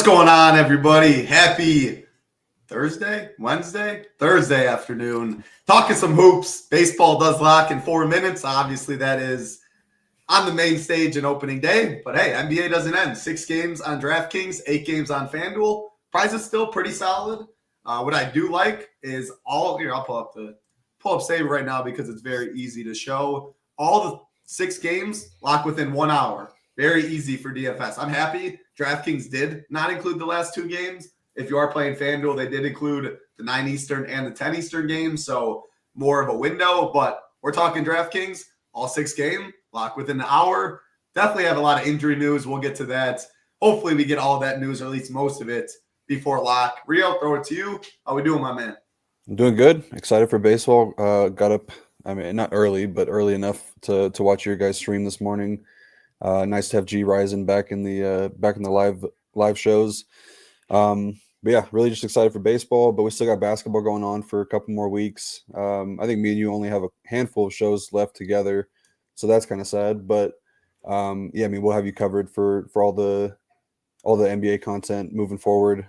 going on, everybody? Happy Thursday afternoon. Talking some hoops. Baseball does lock in 4 minutes. Obviously, that is on the main stage and opening day. But hey, NBA doesn't end. 6 games on DraftKings, 8 games on FanDuel. Price is still pretty solid. What I do like is I'll pull up Sabre right now because it's very easy to show. All the 6 games lock within 1 hour. Very easy for DFS. I'm happy DraftKings did not include the last 2 games. If you are playing FanDuel, they did include the 9 Eastern and the 10 Eastern games, so more of a window. But we're talking DraftKings, all 6 games, lock within an hour. Definitely have a lot of injury news. We'll get to that. Hopefully we get all that news, or at least most of it, before lock. Rio, throw it to you. How we doing, my man? I'm doing good. Excited for baseball. Got up, not early, but early enough to watch your guys stream this morning. Nice to have G Ryzen back in the live shows. But yeah, really just excited for baseball. But we still got basketball going on for a couple more weeks. I think me and you only have a handful of shows left together, so that's kind of sad. But yeah, we'll have you covered for all the NBA content moving forward.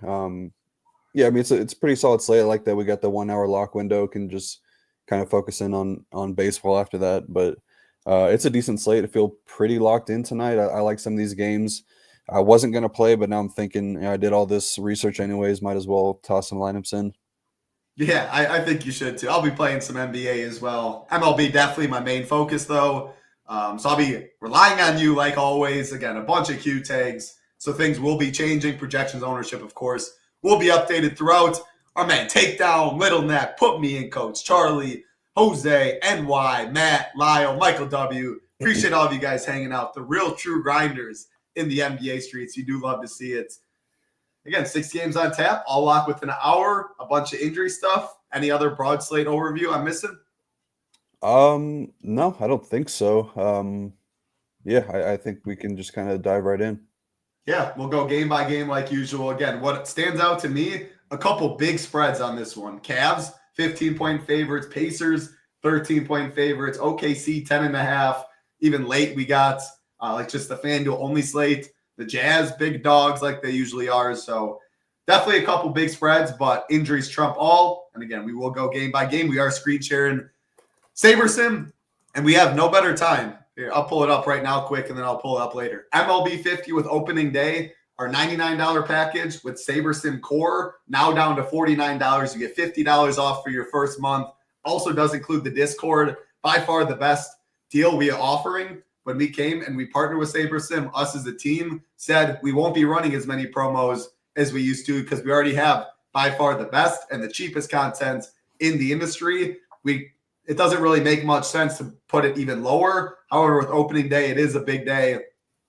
Yeah, it's a pretty solid slate. I like that we got the 1 hour lock window. Can just kind of focus in on baseball after that, but. It's a decent slate. I feel pretty locked in tonight. I like some of these games. I wasn't going to play, but now I'm thinking I did all this research anyways. Might as well toss some lineups in. Yeah, I think you should too. I'll be playing some NBA as well. MLB definitely my main focus though. So I'll be relying on you like always. Again, a bunch of Q tags. So things will be changing. Projections ownership, of course, will be updated throughout. Our man Takedown, Little Neck, Put Me In Coach, Charlie, Jose, NY, Matt, Lyle, Michael W. Appreciate all of you guys hanging out. The real true grinders in the NBA streets. You do love to see it. Again, 6 games on tap, all locked within an hour, a bunch of injury stuff. Any other broad slate overview I'm missing? No, I don't think so. Yeah, I think we can just kind of dive right in. Yeah, we'll go game by game like usual. Again, what stands out to me, a couple big spreads on this one. Cavs, 15-point favorites. Pacers, 13-point favorites. OKC, 10.5. Even late, we got like just the FanDuel only slate. The Jazz, big dogs like they usually are. So definitely a couple big spreads, but injuries trump all. And again, we will go game by game. We are screen sharing SaberSim, and we have no better time. Here, I'll pull it up right now quick, and then I'll pull it up later. MLB 50 with opening day. Our $99 package with SaberSim Core, now down to $49. You get $50 off for your first month. Also does include the Discord. By far the best deal we are offering. When we came and we partnered with SaberSim, us as a team said we won't be running as many promos as we used to because we already have by far the best and the cheapest content in the industry. It doesn't really make much sense to put it even lower. However, with opening day, it is a big day.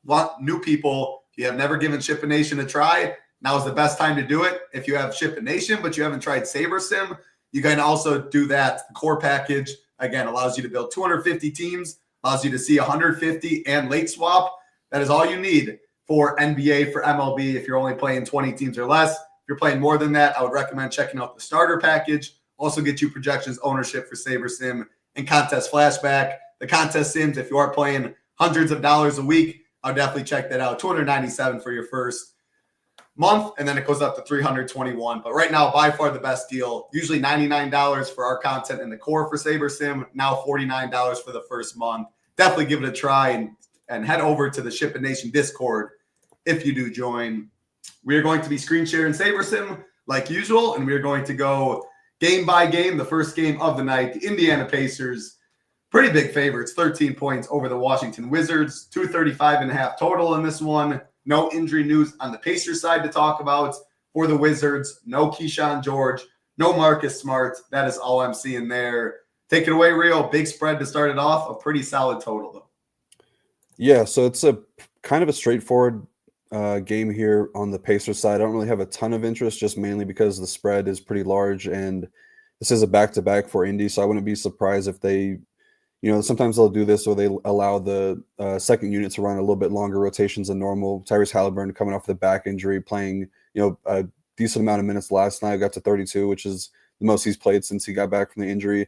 Want new people. If you have never given SHIPIT Nation a try, now is the best time to do it. If you have SHIPIT Nation, but you haven't tried SaberSim, you can also do that. The core package, again, allows you to build 250 teams, allows you to see 150 and late swap. That is all you need for NBA, for MLB, if you're only playing 20 teams or less. If you're playing more than that, I would recommend checking out the starter package. Also get you projections ownership for SaberSim and contest flashback. The contest sims, if you are playing hundreds of dollars a week, I'll definitely check that out. $297 for your first month, and then it goes up to $321. But right now, by far the best deal. Usually $99 for our content in the core for SaberSim. Now $49 for the first month. Definitely give it a try and head over to the SHIPIT Nation Discord if you do join. We are going to be screen sharing SaberSim like usual, and we are going to go game by game. The first game of the night, the Indiana Pacers. Pretty big favorites, 13 points over the Washington Wizards, 235.5 total in this one. No injury news on the Pacers side to talk about. For the Wizards, no Keyshawn George, no Marcus Smart. That is all I'm seeing there. Take it away, Rio. Big spread to start it off. A pretty solid total, though. Yeah, so it's a kind of a straightforward game here on the Pacers side. I don't really have a ton of interest, just mainly because the spread is pretty large, and this is a back-to-back for Indy, so I wouldn't be surprised if they sometimes they'll do this or they allow the second unit to run a little bit longer rotations than normal. Tyrese Halliburton coming off the back injury, playing a decent amount of minutes last night, got to 32, which is the most he's played since he got back from the injury.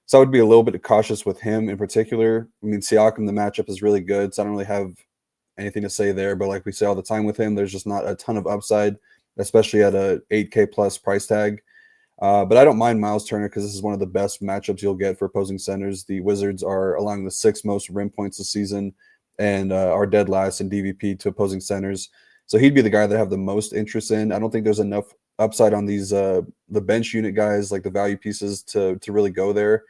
So I would be a little bit cautious with him in particular. I mean, Siakam, the matchup is really good, so I don't really have anything to say there. But like we say all the time with him, there's just not a ton of upside, especially at a 8K plus price tag. But I don't mind Miles Turner because this is one of the best matchups you'll get for opposing centers. The Wizards are allowing the 6th most rim points this season and are dead last in DVP to opposing centers. So he'd be the guy that I have the most interest in. I don't think there's enough upside on these the bench unit guys, like the value pieces, to really go there.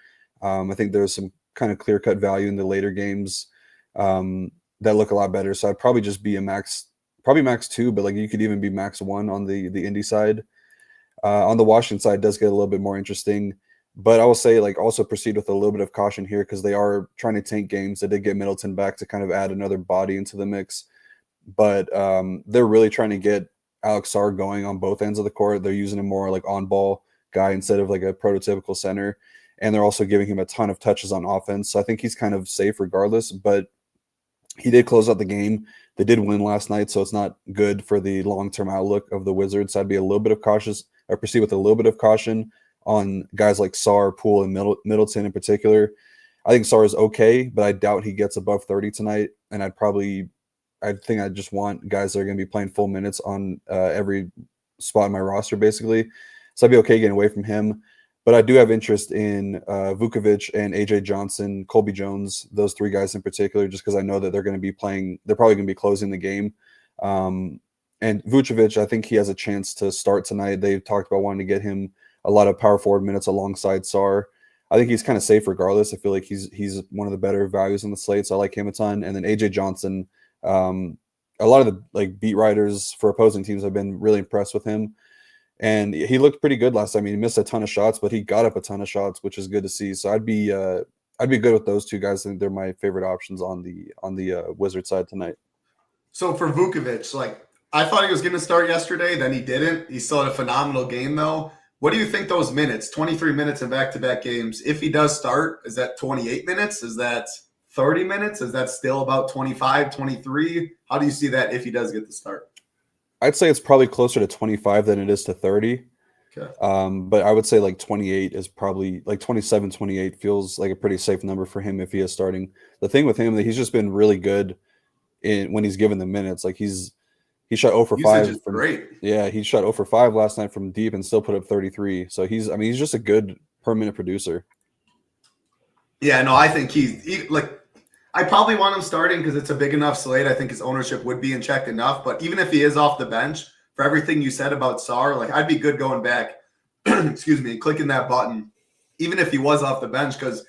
I think there's some kind of clear-cut value in the later games that look a lot better. So I'd probably just be max 2, but like you could even be max 1 on the Indy side. On the Washington side, it does get a little bit more interesting, but I will say like also proceed with a little bit of caution here because they are trying to tank games. They did get Middleton back to kind of add another body into the mix, but they're really trying to get Alex Sarr going on both ends of the court. They're using him more like on-ball guy instead of like a prototypical center, and they're also giving him a ton of touches on offense. So I think he's kind of safe regardless, but he did close out the game. They did win last night, so it's not good for the long-term outlook of the Wizards. So I'd be a little bit of cautious, or proceed with a little bit of caution on guys like Sarr, Poole, and Middleton in particular. I think Sarr is okay, but I doubt he gets above 30 tonight. And I think I just want guys that are going to be playing full minutes on every spot in my roster, basically. So I'd be okay getting away from him. But I do have interest in Vucevic and AJ Johnson, Colby Jones, those 3 guys in particular, just because I know that they're going to be playing. They're probably going to be closing the game. And Vucevic, I think he has a chance to start tonight. They've talked about wanting to get him a lot of power forward minutes alongside Sarr. I think he's kind of safe regardless. I feel like he's one of the better values on the slate, so I like him a ton. And then AJ Johnson, a lot of the like beat writers for opposing teams have been really impressed with him. And he looked pretty good last time. He missed a ton of shots, but he got up a ton of shots, which is good to see. So I'd be good with those 2 guys. I think they're my favorite options on the Wizard side tonight. So for Vucevic, like I thought he was going to start yesterday, then he didn't. He still had a phenomenal game though. What do you think those minutes, 23 minutes in back-to-back games, if he does start, is that 28 minutes? Is that 30 minutes? Is that still about 25, 23? How do you see that if he does get the start? I'd say it's probably closer to 25 than it is to 30. Okay. But I would say like 28 is probably like 27, 28 feels like a pretty safe number for him if he is starting. The thing with him that he's just been really good when he's given the minutes. Like he shot 0 for 5. Usage is great. Yeah, he shot 0 for 5 last night from deep and still put up 33. So he's just a good per minute producer. Yeah, no, I think I probably want him starting because it's a big enough slate. I think his ownership would be in check enough. But even if he is off the bench, for everything you said about Sarr, like I'd be good going back, excuse me, and clicking that button, even if he was off the bench, because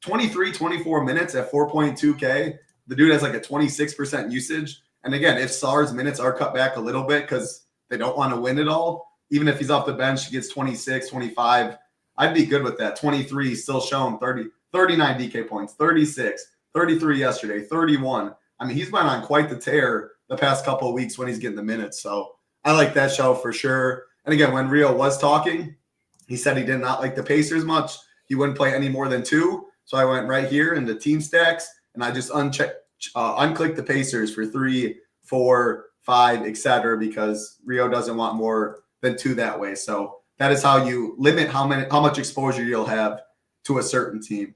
23, 24 minutes at 4.2K, the dude has like a 26% usage. And again, if Sarr's minutes are cut back a little bit because they don't want to win it all, even if he's off the bench, he gets 26, 25, I'd be good with that. 23 still shown 39 DK points, 36. 33 yesterday, 31. I mean, he's been on quite the tear the past couple of weeks when he's getting the minutes. So I like that show for sure. And again, when Rio was talking, he said he did not like the Pacers much. He wouldn't play any more than 2. So I went right here into team stacks, and I just unclicked the Pacers for 3, 4, 5, etc. because Rio doesn't want more than 2 that way. So that is how you limit how much exposure you'll have to a certain team.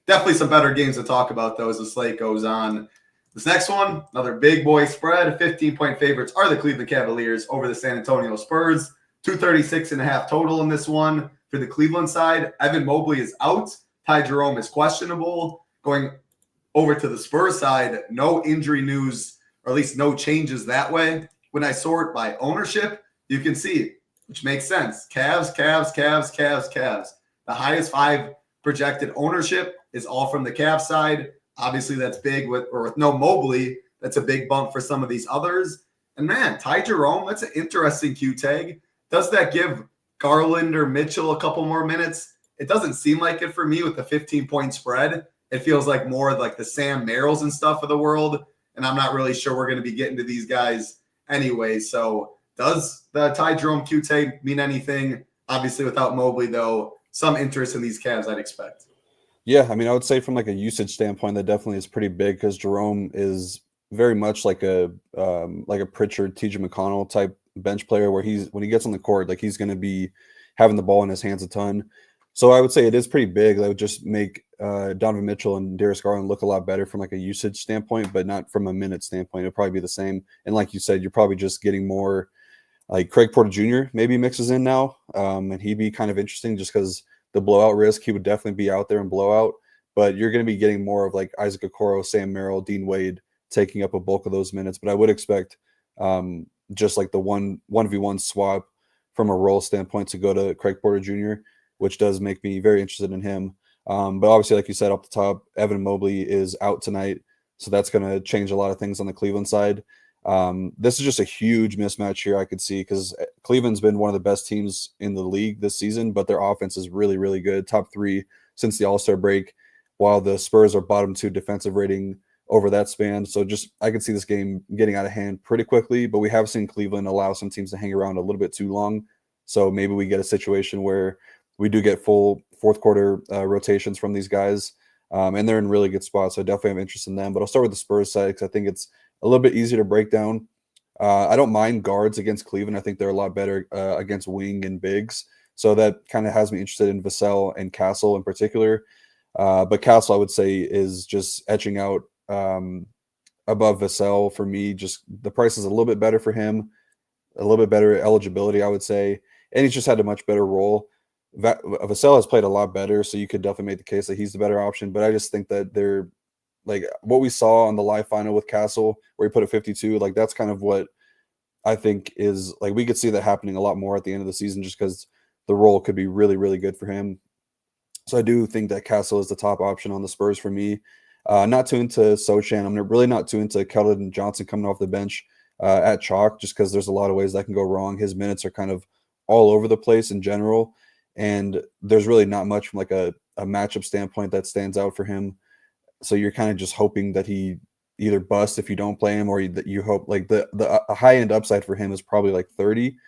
Definitely some better games to talk about, though, as the slate goes on. This next one, another big boy spread. 15-point favorites are the Cleveland Cavaliers over the San Antonio Spurs. 236.5 total in this one. For the Cleveland side, Evan Mobley is out. Ty Jerome is questionable. Going over to the Spurs side, no injury news, or at least no changes that way. When I sort by ownership, you can see, which makes sense. Cavs. The highest 5 projected ownership is all from the Cavs side. Obviously, that's big with no Mobley. That's a big bump for some of these others. And man, Ty Jerome, that's an interesting Q tag. Does that give Garland or Mitchell a couple more minutes? It doesn't seem like it for me with the 15-point spread. It feels like more like the Sam Merrills and stuff of the world. And I'm not really sure we're going to be getting to these guys anyway. So does the Ty Jerome Q tag mean anything? Obviously, without Mobley, though, some interest in these Cavs I'd expect. Yeah, I mean, I would say from like a usage standpoint, that definitely is pretty big because Jerome is very much like a Pritchard, TJ McConnell type bench player where when he gets on the court, like he's going to be having the ball in his hands a ton. So I would say it is pretty big. That would just make Donovan Mitchell and Darius Garland look a lot better from like a usage standpoint, but not from a minute standpoint. It'll probably be the same. And like you said, you're probably just getting more like Craig Porter Jr. maybe mixes in now, and he'd be kind of interesting just because the blowout risk. He would definitely be out there in blowout, but you're going to be getting more of like Isaac Okoro, Sam Merrill, Dean Wade taking up a bulk of those minutes. But I would expect just like the 1v1 swap from a role standpoint to go to Craig Porter Jr., which does make me very interested in him. But obviously, like you said, up the top, Evan Mobley is out tonight, so that's going to change a lot of things on the Cleveland side. This is just a huge mismatch here I could see because Cleveland's been one of the best teams in the league this season, but their offense is really, really good. Top 3 since the All-Star break, while the Spurs are bottom 2 defensive rating over that span. So just I could see this game getting out of hand pretty quickly, but we have seen Cleveland allow some teams to hang around a little bit too long. So maybe we get a situation where we do get full fourth quarter rotations from these guys, and they're in really good spots. So I definitely have interest in them. But I'll start with the Spurs side because I think it's a little bit easier to break down. I don't mind guards against Cleveland. I think they're a lot better against wing and bigs. So that kind of has me interested in Vassell and Castle in particular. But Castle, I would say, is just etching out above Vassell for me. Just the price is a little bit better for him, a little bit better eligibility, I would say. And he's just had a much better role. Vassell has played a lot better, so you could definitely make the case that he's the better option. But I just think that they're like what we saw on the live final with Castle, where he put a 52. Like that's kind of what I think is like we could see that happening a lot more at the end of the season, just because the role could be really, really good for him. So I do think that Castle is the top option on the Spurs for me. Not too into Sochan. I'm really not too into Keldon Johnson coming off the bench at chalk, just because there's a lot of ways that can go wrong. His minutes are kind of all over the place in general. And there's really not much from like a matchup standpoint that stands out for him. So you're kind of just hoping that he either busts if you don't play him, or that you hope like the high end upside for him is probably like 30,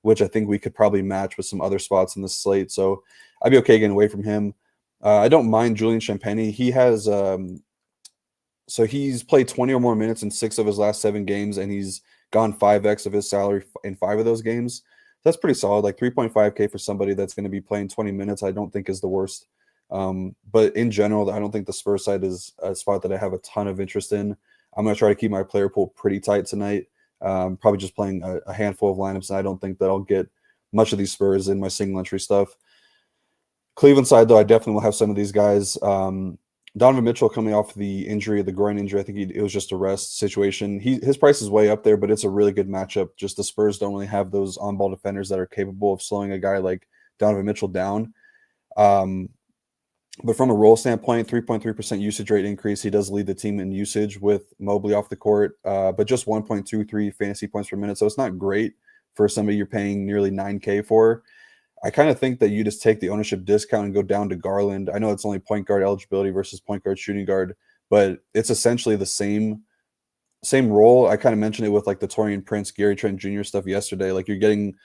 which I think we could probably match with some other spots in the slate. So I'd be okay getting away from him. I don't mind Julian Champagny. He has so he's played 20 or more minutes in 6 of his last 7 games, and he's gone 5x of his salary in 5 of those games. That's pretty solid. Like 3.5K for somebody that's going to be playing 20 minutes, I don't think is the worst. But in general, I don't think the Spurs side is a spot that I have a ton of interest in. I'm going to try to keep my player pool pretty tight tonight. Probably just playing a handful of lineups, and I don't think that I'll get much of these Spurs in my single entry stuff. Cleveland side, though, I definitely will have some of these guys. Donovan Mitchell coming off the injury, the groin injury, I think it was just a rest situation. His price is way up there, but it's a really good matchup. Just the Spurs don't really have those on-ball defenders that are capable of slowing a guy like Donovan Mitchell down. But from a role standpoint, 3.3% usage rate increase. He does lead the team in usage with Mobley off the court, but just 1.23 fantasy points per minute. So it's not great for somebody you're paying nearly 9K for. I kind of think that you just take the ownership discount and go down to Garland. I know it's only point guard eligibility versus point guard shooting guard, but it's essentially the same role. I kind of mentioned it with like the Taurean Prince, Gary Trent Jr. stuff yesterday. Like you're getting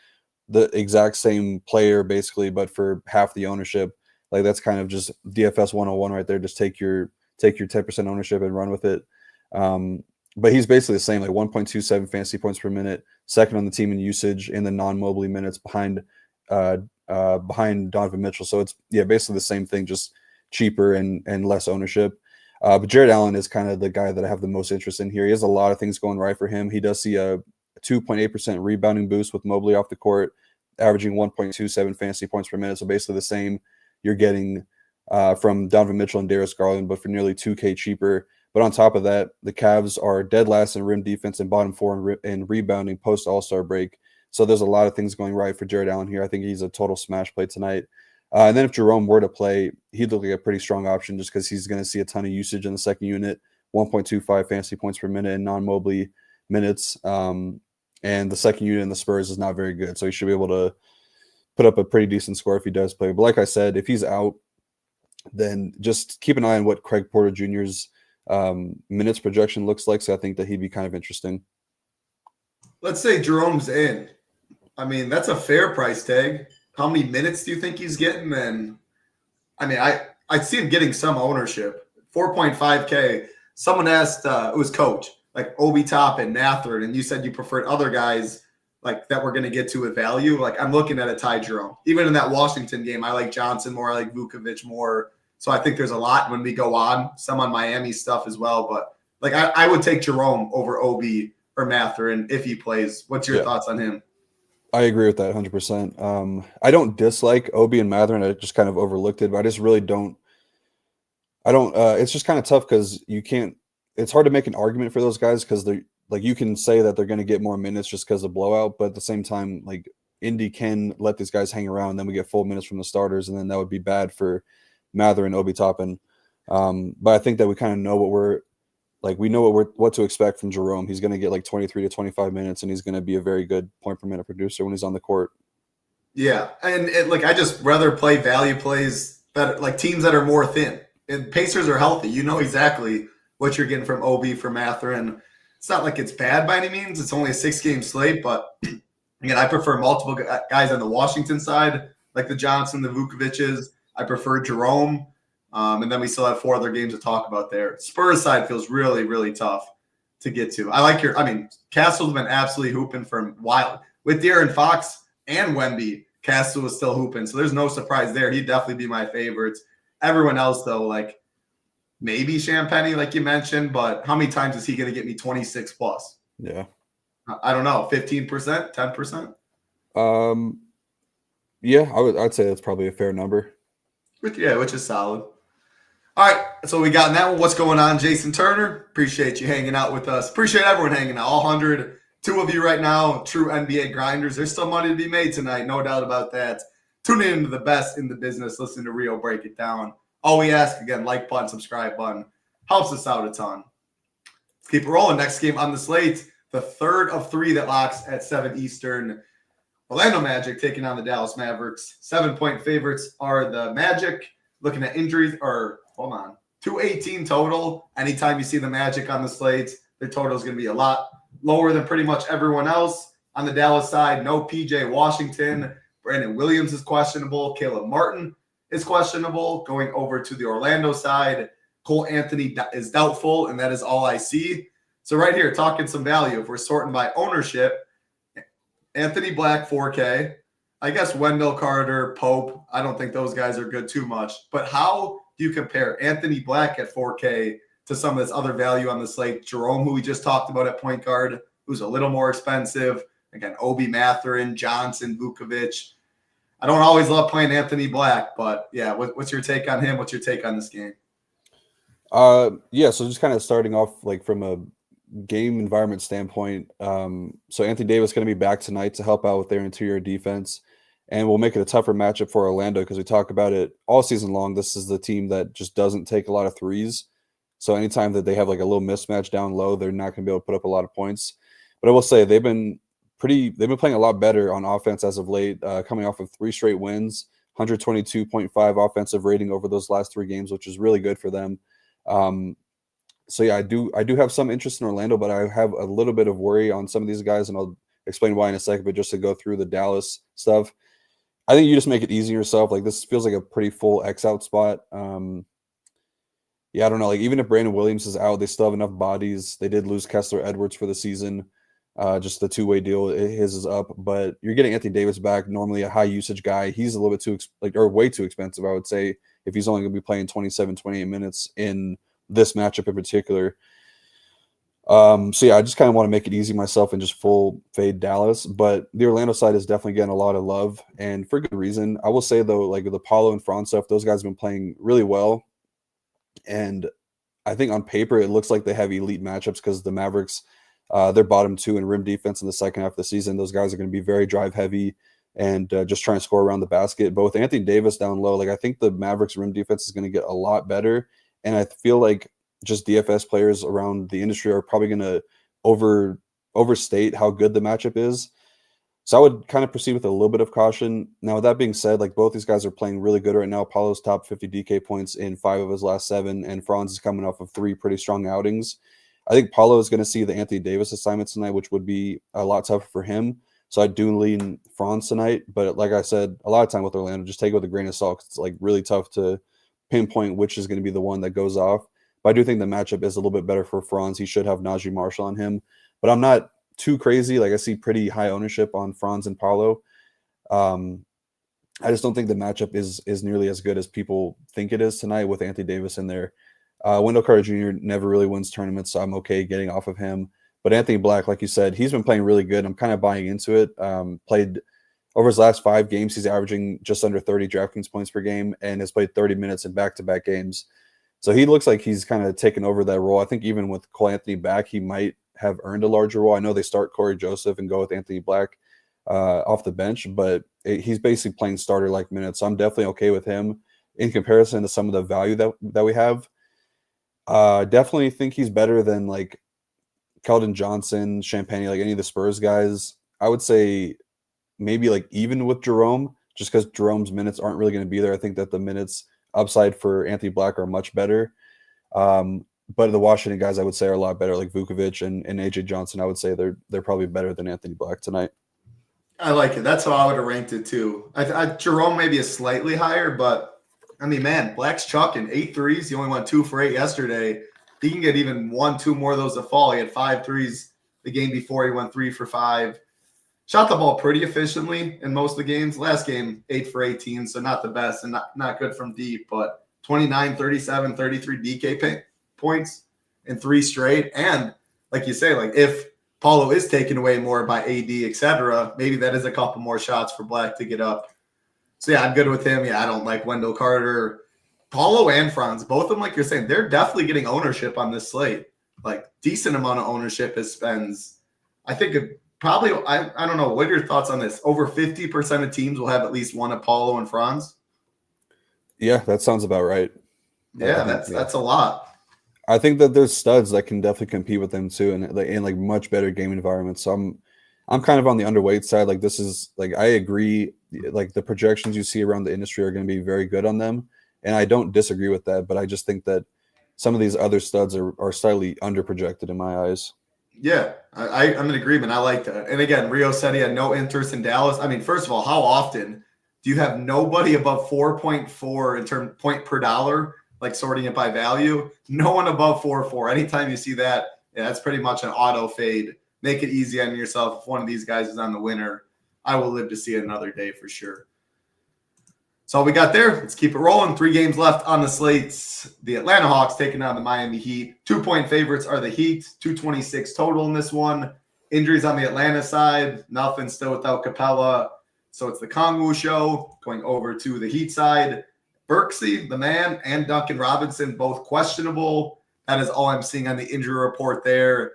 the exact same player basically, but for half the ownership. Like that's kind of just DFS 101 right there. Just take your 10% ownership and run with it. But he's basically the same, like 1.27 fantasy points per minute, second on the team in usage in the non-Mobley minutes behind Donovan Mitchell. So it's basically the same thing, just cheaper and less ownership. But Jared Allen is kind of the guy that I have the most interest in here. He has a lot of things going right for him. He does see a 2.8% rebounding boost with Mobley off the court, averaging 1.27 fantasy points per minute. So basically the same you're getting from Donovan Mitchell and Darius Garland, but for nearly 2K cheaper. But on top of that, the Cavs are dead last in rim defense and bottom 4 in rebounding post All-Star break. So there's a lot of things going right for Jared Allen here. I think he's a total smash play tonight. And then if Jerome were to play, he'd look like a pretty strong option just because he's going to see a ton of usage in the second unit, 1.25 fantasy points per minute in non-Mobley minutes. And the second unit in the Spurs is not very good. So he should be able to put up a pretty decent score if he does play. But like I said, if he's out, then just keep an eye on what Craig Porter Jr.'s minutes projection looks like. So I think that he'd be kind of interesting. Let's say Jerome's in. I mean, that's a fair price tag. How many minutes do you think he's getting? And I mean, I see him getting some ownership. 4.5K. Someone asked, it was Coach, like Obi Toppin, Nathard, and you said you preferred other guys like that we're going to get to with value. Like I'm looking at a Ty Jerome. Even in that Washington game, I like Johnson more. I like Vucevic more. So I think there's a lot when we go on, some on Miami stuff as well. But like I would take Jerome over Obi or Mathurin if he plays. What's your thoughts on him? I agree with that 100%. I don't dislike Obi and Mathurin. I just kind of overlooked it, but I just really don't. It's just kind of tough because it's hard to make an argument for those guys because they're like, you can say that they're going to get more minutes just because of blowout, but at the same time, like Indy can let these guys hang around, and then we get full minutes from the starters, and then that would be bad for Mathurin, Obi Toppin. But I think that we kind of know what to expect from Jerome. He's going to get like 23 to 25 minutes, and he's going to be a very good point per minute producer when he's on the court. Yeah, and I just rather play value plays that like teams that are more thin. And Pacers are healthy. You know exactly what you're getting from Obi, from Mathurin. It's not like it's bad by any means. It's only a 6-game slate, but again, I prefer multiple guys on the Washington side, like the Johnson, the Vucevic's. I prefer Jerome. And then we still have 4 other games to talk about there. Spurs side feels really, really tough to get to. Castle's been absolutely hooping for a while. With De'Aaron Fox and Wemby, Castle was still hooping. So there's no surprise there. He'd definitely be my favorites. Everyone else, though, like maybe Champagny, like you mentioned, but how many times is he going to get me 26 plus? Yeah. I don't know, 15%, 10%? Yeah, I'd say that's probably a fair number. Which is solid. All right, so we got in that one. What's going on, Jason Turner? Appreciate you hanging out with us. Appreciate everyone hanging out, all 102 of you right now, true NBA grinders. There's still money to be made tonight, no doubt about that. Tuning into the best in the business. Listen to Rio break it down. All we ask, again, like button, subscribe button. Helps us out a ton. Let's keep it rolling. Next game on the slate, the third of 3 that locks at 7 Eastern. Orlando Magic taking on the Dallas Mavericks. 7-point favorites are the Magic. Looking at injuries, 218 total. Anytime you see the Magic on the slate, the total is going to be a lot lower than pretty much everyone else. On the Dallas side, no PJ Washington. Brandon Williams is questionable. Caleb Martin is questionable. Going over to the Orlando side, Cole Anthony is doubtful, and that is all I see. So right here, talking some value. If we're sorting by ownership, Anthony Black, 4K. I guess Wendell Carter, Pope. I don't think those guys are good too much. But how do you compare Anthony Black at 4K to some of this other value on the slate? Jerome, who we just talked about at point guard, who's a little more expensive. Again, Obi Mathurin, Johnson, Vucevic. I don't always love playing Anthony Black, but yeah, what's your take on him? What's your take on this game? So just kind of starting off like from a game environment standpoint. So Anthony Davis going to be back tonight to help out with their interior defense, and we'll make it a tougher matchup for Orlando because we talk about it all season long. This is the team that just doesn't take a lot of threes. So anytime that they have like a little mismatch down low, they're not going to be able to put up a lot of points. But I will say they've been playing a lot better on offense as of late, coming off of 3 straight wins, 122.5 offensive rating over those last 3 games, which is really good for them. So yeah, I do have some interest in Orlando, but I have a little bit of worry on some of these guys, and I'll explain why in a second. But just to go through the Dallas stuff, I think you just make it easy yourself. Like this feels like a pretty full X out spot. I don't know. Like even if Brandon Williams is out, they still have enough bodies. They did lose Kessler Edwards for the season. Just the 2-way deal, his is up, but you're getting Anthony Davis back, normally a high usage guy. He's a little bit way too expensive, I would say, if he's only going to be playing 27, 28 minutes in this matchup in particular. I just kind of want to make it easy myself and just full fade Dallas, but the Orlando side is definitely getting a lot of love, and for good reason. I will say though, like the Paulo and Franz stuff, those guys have been playing really well, and I think on paper it looks like they have elite matchups because the Mavericks, they're bottom 2 in rim defense in the second half of the season. Those guys are going to be very drive heavy and just try and score around the basket. Both Anthony Davis down low, like I think the Mavericks rim defense is going to get a lot better, and I feel like just DFS players around the industry are probably going to overstate how good the matchup is. So I would kind of proceed with a little bit of caution. Now, with that being said, like both these guys are playing really good right now. Paulo's top 50 DK points in 5 of his last 7, and Franz is coming off of 3 pretty strong outings. I think Paulo is going to see the Anthony Davis assignment tonight, which would be a lot tougher for him. So I do lean Franz tonight. But like I said, a lot of time with Orlando, just take it with a grain of salt. It's like really tough to pinpoint which is going to be the one that goes off. But I do think the matchup is a little bit better for Franz. He should have Najee Marshall on him. But I'm not too crazy. Like I see pretty high ownership on Franz and Paulo. I just don't think the matchup is nearly as good as people think it is tonight with Anthony Davis in there. Wendell Carter Jr. never really wins tournaments, so I'm okay getting off of him. But Anthony Black, like you said, he's been playing really good. I'm kind of buying into it. Played over his last 5 games, he's averaging just under 30 DraftKings points per game and has played 30 minutes in back-to-back games. So he looks like he's kind of taken over that role. I think even with Cole Anthony back, he might have earned a larger role. I know they start Corey Joseph and go with Anthony Black off the bench, but he's basically playing starter-like minutes. So I'm definitely okay with him in comparison to some of the value that we have. Definitely think he's better than like Keldon Johnson, Champagne, like any of the Spurs guys. I would say maybe like even with Jerome, just because Jerome's minutes aren't really going to be there. I think that the minutes upside for Anthony Black are much better. But the Washington guys, I would say, are a lot better, like Vukovic and AJ Johnson. I would say they're probably better than Anthony Black tonight. I like it. That's how I would have ranked it too. Jerome maybe is slightly higher, but I mean, man, Black's chucking 8 threes. He only went 2 for 8 yesterday. He can get even 1, 2 more of those to fall. He had 5 threes the game before. He went 3 for 5. Shot the ball pretty efficiently in most of the games. Last game, 8 for 18, so not the best and not good from deep, but 29, 37, 33 DK points in 3 straight. And like you say, like if Paulo is taken away more by AD, etc., maybe that is a couple more shots for Black to get up. So, yeah, I'm good with him. Yeah, I don't like Wendell Carter. Paulo and Franz, both of them, like you're saying, they're definitely getting ownership on this slate. Like, decent amount of ownership as spends. I think it probably, I don't know, what are your thoughts on this? Over 50% of teams will have at least one of Paulo and Franz? Yeah, that sounds about right. Yeah, that's a lot. I think that there's studs that can definitely compete with them too, and in like much better game environments. So I'm kind of on the underweight side. Like this is like I agree. Like the projections you see around the industry are going to be very good on them, and I don't disagree with that. But I just think that some of these other studs are slightly underprojected in my eyes. Yeah, I'm in agreement. I like that. And again, Rio said he had no interest in Dallas. I mean, first of all, how often do you have nobody above 4.4 in terms point per dollar? Like sorting it by value, no one above 4.4. Anytime you see that, yeah, that's pretty much an auto fade. Make it easy on yourself. If one of these guys is on the winner, I will live to see it another day for sure. So all we got there. Let's keep it rolling. 3 games left on the slates. The Atlanta Hawks taking on the Miami Heat. 2-point favorites are the Heat. 226 total in this one. Injuries on the Atlanta side. Nothing still without Capella. So it's the Kongwu show going over to the Heat side. Berksey, the man, and Duncan Robinson, both questionable. That is all I'm seeing on the injury report there.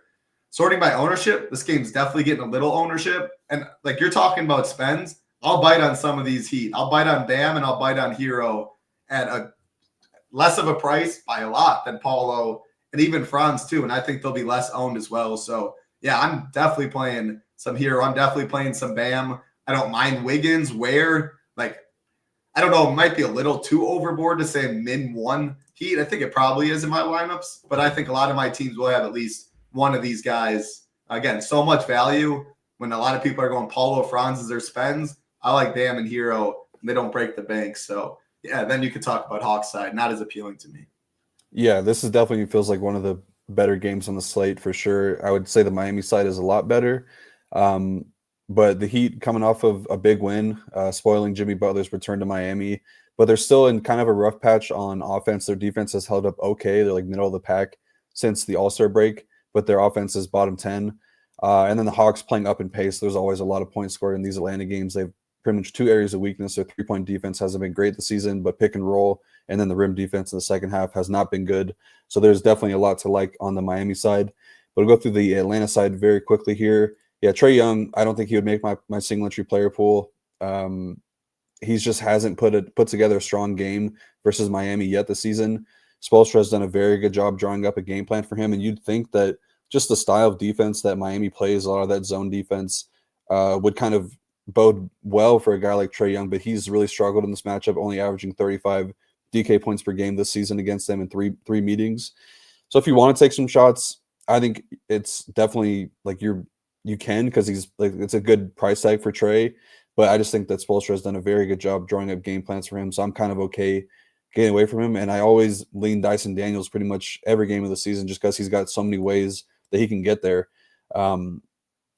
Sorting by ownership, this game's definitely getting a little ownership. And like you're talking about spends, I'll bite on some of these Heat. I'll bite on Bam and I'll bite on Hero at a less of a price by a lot than Paulo and even Franz too. And I think they'll be less owned as well. So yeah, I'm definitely playing some Hero. I'm definitely playing some Bam. I don't mind Wiggins. Where like I don't know, it might be a little too overboard to say min 1 Heat. I think it probably is in my lineups, but I think a lot of my teams will have at least one of these guys. Again, so much value when a lot of people are going Paulo, Franz as their spends. I like Bam and Hero, and they don't break the bank. So, yeah, then you could talk about Hawks side. Not as appealing to me. Yeah, this is definitely feels like one of the better games on the slate for sure. I would say the Miami side is a lot better. But the Heat coming off of a big win, spoiling Jimmy Butler's return to Miami. But they're still in kind of a rough patch on offense. Their defense has held up okay. They're like middle of the pack since the All-Star break, but their offense is bottom 10. And then the Hawks playing up in pace. There's always a lot of points scored in these Atlanta games. They've pretty much 2 areas of weakness. Their 3-point defense hasn't been great this season, but pick and roll and then the rim defense in the second half has not been good. So there's definitely a lot to like on the Miami side. But we'll go through the Atlanta side very quickly here. Yeah, Trae Young, I don't think he would make my single entry player pool. He just hasn't put together a strong game versus Miami yet this season. Spoelstra has done a very good job drawing up a game plan for him, and you'd think that just the style of defense that Miami plays, a lot of that zone defense, would kind of bode well for a guy like Trae Young, but he's really struggled in this matchup, only averaging 35 DK points per game this season against them in three meetings. So if you want to take some shots, I think it's definitely like you can, because he's like it's a good price tag for Trae, but I just think that Spoelstra has done a very good job drawing up game plans for him. So I'm kind of okay getting away from him. And I always lean Dyson Daniels pretty much every game of the season just because he's got so many ways that he can get there.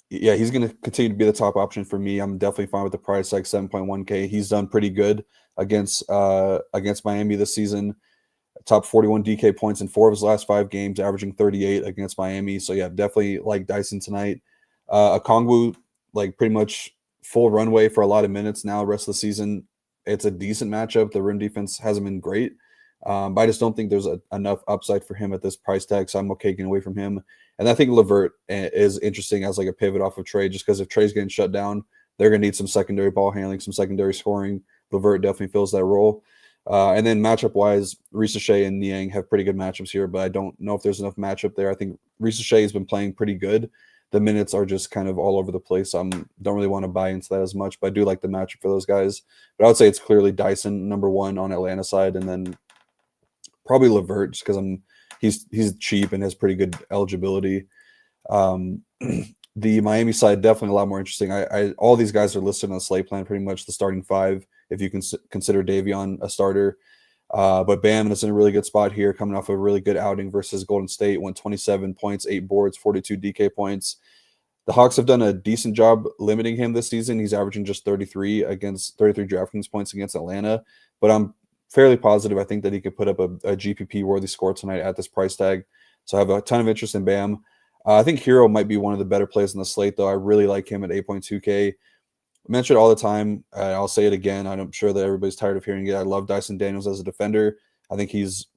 yeah, he's going to continue to be the top option for me. I'm definitely fine with the price, like 7.1K. He's done pretty good against Miami this season. Top 41 DK points in 4 of his last 5 games, averaging 38 against Miami. So yeah, definitely like Dyson tonight. Okongwu, like pretty much full runway for a lot of minutes now. Rest of the season, it's a decent matchup. The rim defense hasn't been great, but I just don't think there's enough upside for him at this price tag. So I'm okay getting away from him. And I think LeVert is interesting as like a pivot off of Trey, just because if Trey's getting shut down, they're going to need some secondary ball handling, some secondary scoring. LeVert definitely fills that role. And then matchup-wise, Ricochet and Niang have pretty good matchups here, but I don't know if there's enough matchup there. I think Ricochet has been playing pretty good. The minutes are just kind of all over the place. So I don't really want to buy into that as much, but I do like the matchup for those guys. But I would say it's clearly Dyson, number 1 on Atlanta side, and then probably LeVert, just because he's cheap and has pretty good eligibility. The Miami side definitely a lot more interesting. All these guys are listed on the slate plan, pretty much the starting 5, if you can consider Davion a starter. But Bam is in a really good spot here, coming off a really good outing versus Golden State. Went 27 points, 8 boards, 42 DK points. The Hawks have done a decent job limiting him this season. He's averaging just 33 DraftKings points against Atlanta. But I'm fairly positive I think that he could put up a GPP-worthy score tonight at this price tag. So I have a ton of interest in Bam. I think Hero might be one of the better plays in the slate, though. I really like him at 8.2K. I mention it all the time. I'll say it again. I'm sure that everybody's tired of hearing it. I love Dyson Daniels as a defender. I think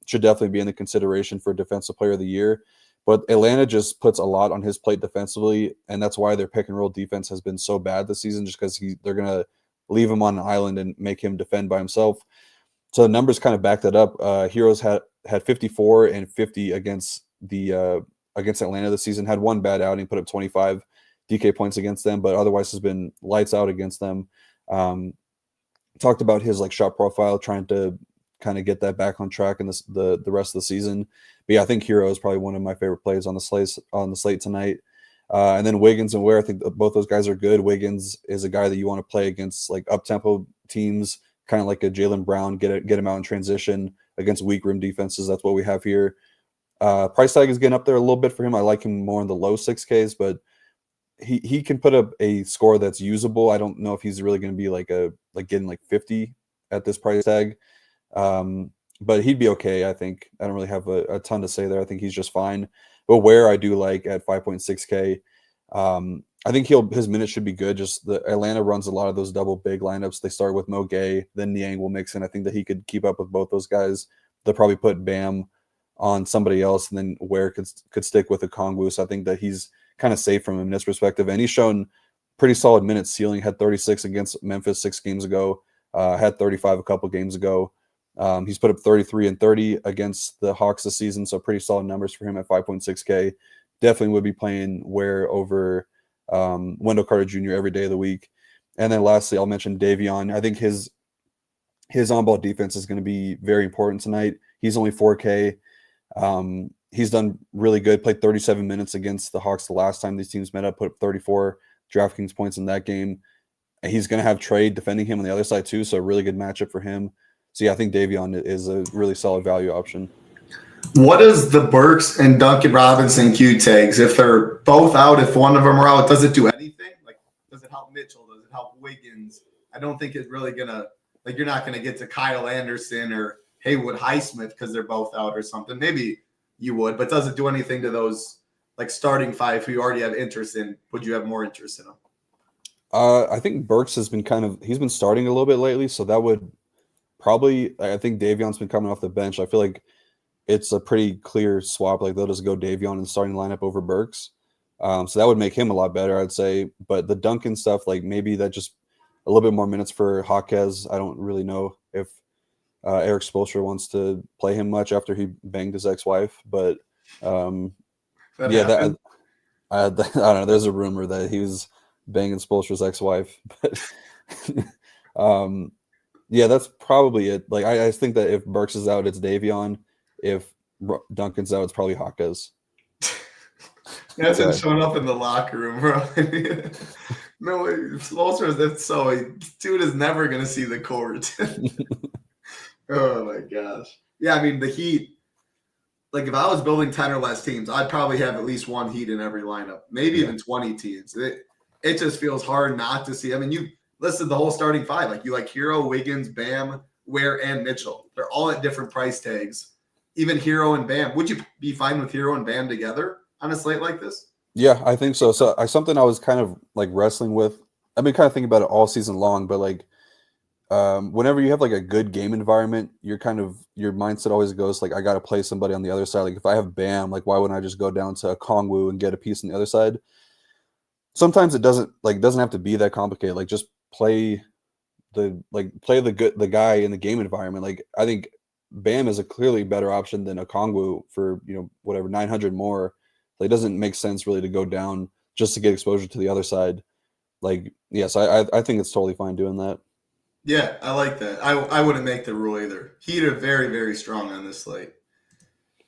should definitely be in the consideration for Defensive Player of the Year. But Atlanta just puts a lot on his plate defensively, and that's why their pick-and-roll defense has been so bad this season, just because they're going to leave him on an island and make him defend by himself. So the numbers kind of back that up. Heroes had 54 and 50 against Atlanta this season. Had one bad outing, put up 25 DK points against them, but otherwise has been lights out against them. Talked about his like shot profile, trying to kind of get that back on track in the rest of the season. But yeah, I think Hero is probably one of my favorite plays on the slate tonight. And then Wiggins and Ware, I think both those guys are good. Wiggins is a guy that you want to play against like up-tempo teams, kind of like a Jaylen Brown, get him out in transition against weak rim defenses. That's what we have here. Price tag is getting up there a little bit for him. I like him more in the low 6Ks, but he can put up a score that's usable. I don't know if he's really going to be like getting like 50 at this price tag. But he'd be okay, I think. I don't really have a ton to say there. I think he's just fine. But Ware I do like at 5.6K. I think his minutes should be good. Just the Atlanta runs a lot of those double big lineups. They start with Mo Gay, then Niang will mix in. I think that he could keep up with both those guys. They'll probably put Bam on somebody else, and then Ware could stick with Okongwu. So I think that he's kind of safe from a minutes perspective. And he's shown pretty solid minutes ceiling. Had 36 against Memphis 6 games ago. Had 35 a couple games ago. He's put up 33 and 30 against the Hawks this season, so pretty solid numbers for him at 5.6K. Definitely would be playing Ware over Wendell Carter Jr. every day of the week. And then lastly, I'll mention Davion. I think his on-ball defense is going to be very important tonight. He's only 4K. He's done really good. Played 37 minutes against the Hawks the last time these teams met up, put up 34 DraftKings points in that game. And he's going to have Trey defending him on the other side too, so a really good matchup for him. So yeah, I think Davion is a really solid value option. What is the Burks and Duncan Robinson Q tags? If they're both out, if one of them are out, does it do anything? Like, does it help Mitchell? Does it help Wiggins? I don't think it's really gonna you're not gonna get to Kyle Anderson or Haywood Highsmith because they're both out or something. Maybe you would, but does it do anything to those like starting 5 who you already have interest in? Would you have more interest in them? I think Burks he's been starting a little bit lately, so that would probably. I think Davion's been coming off the bench. I feel like it's a pretty clear swap. Like they'll just go Davion in the starting lineup over Burks. So that would make him a lot better, I'd say. But the Duncan stuff, like maybe that just a little bit more minutes for Jaquez. I don't really know if Eric Spoelstra wants to play him much after he banged his ex-wife. But I don't know. There's a rumor that he was banging Spoelstra's ex-wife. But yeah, that's probably it. Like I think that if Burks is out, it's Davion. If Duncan's out, it's probably Jaquez. That's him showing up in the locker room, bro. No, Spoelstra, that's so. Dude is never going to see the court. Oh, my gosh. Yeah, I mean, the Heat, like if I was building 10 or less teams, I'd probably have at least one Heat in every lineup, maybe even 20 teams. It just feels hard not to see. I mean, you listed the whole starting five. Like you like Hero, Wiggins, Bam, Ware, and Mitchell. They're all at different price tags. Even Hero and Bam. Would you be fine with Hero and Bam together on a slate like this? Yeah, I think so. So something I was kind of like wrestling with. I've been kind of thinking about it all season long, but like whenever you have like a good game environment, your mindset always goes like, I got to play somebody on the other side. Like if I have Bam, like why wouldn't I just go down to Kongwu and get a piece on the other side? Sometimes it doesn't have to be that complicated. Like just play the guy in the game environment. Like I think Bam is a clearly better option than a Kongwu for whatever 900 more. Like, it doesn't make sense really to go down just to get exposure to the other side. Like yes, I think it's totally fine doing that. Yeah, I like that. I wouldn't make the rule either. Heat are very, very strong on this slate.